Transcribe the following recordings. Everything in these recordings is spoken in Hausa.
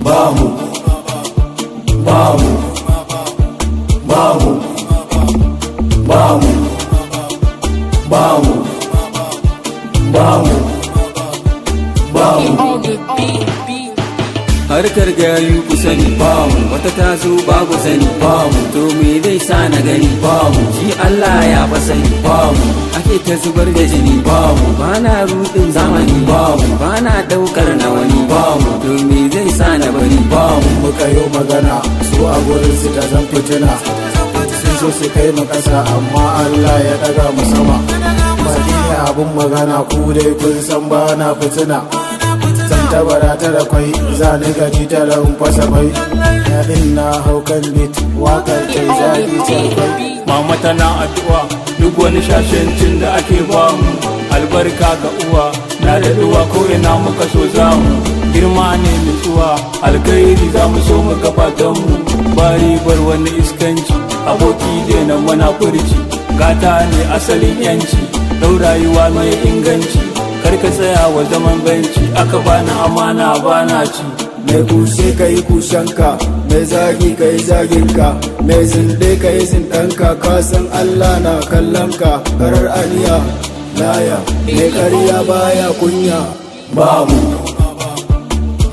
Bamu, bamu, bamu, bamu, bamu, bamu, bamu. Harkar gayu ku sani bamu, wata ta zo babu sani bamu, to me zai sa na gani bamu, shi Allah ya fa sani bamu, ake ta zubar da jini bamu, bana rudin zamani bamu, bana daukar na wani bamu, to me zai sa na bari bamu. Muka yi magana su a gurin su ta zan fitina, sun so su kai mu ƙasa amma Allah ya daga mu sama. Baki ne abun magana ku dai kun san ba na fitina, zan tabara ta da kwai za ni gaji ta lahun fasa bai. Yaɗin na haukan bit wakar kai zaɓi ce kwai. Mama tana addu'a duk wani shashancin da ake bamu, albarka ga uwa na da duwa ko ina muka so zamu, girma ne nutsuwa alkhairi za mu so mu gabatan mu, bari bar wani iskanci aboki daina mana furci, gata ne asalin yanci dau rayuwa mai inganci, karka tsaya wa zaman benci aka bani amana bana ci. Mai kushe ka yi kushenka, mai zagi ka yi zaginka, mai zinde ka yi zindanka, ka san Allah na kallonka. Karar aniya laya, mai ƙarya baya kunya. Bamu,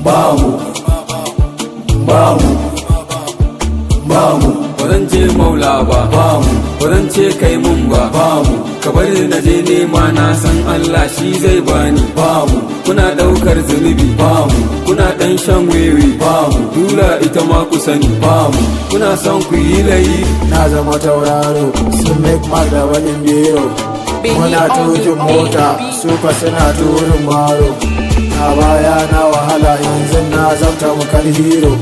bamu, bamu, bamu. Bazan ce maula ba bamu, bazan ce kai mun ba bamu, ka bari na je nema na san Allah shi zai bani bamu. Kuna daukar zunubi bamu, kuna dan shan wewe bamu, dula ita ma ku sani bamu, kuna son ku yi layi. Na zama tauraro sun make mark da wani biro, muna tukin mota su fa suna turin baro. A baya na wahala yanzu na zamta mu kan hero,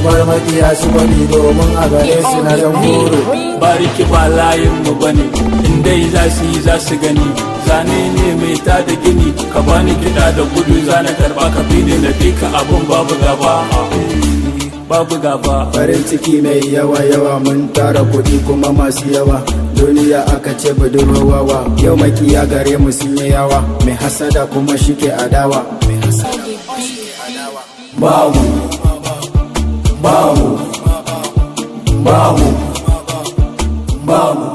bar makiya su bani domin a gare su na jan horo. Bariki ba layin mu bane, in dai za su yi za su gani, zane ne mai ta da gini, ka bani kiɗa da gudu zana karɓa ka fi da ka abun babu gaba babu gaba. Farin ciki mai yawa yawa mun tara kuɗi kuma masu yawa, duniya aka ce budurwawa, yau makiya gare mu sun yi yawa, mai hasada kuma shike adawa. Bamu, bamu, bamu, bamu.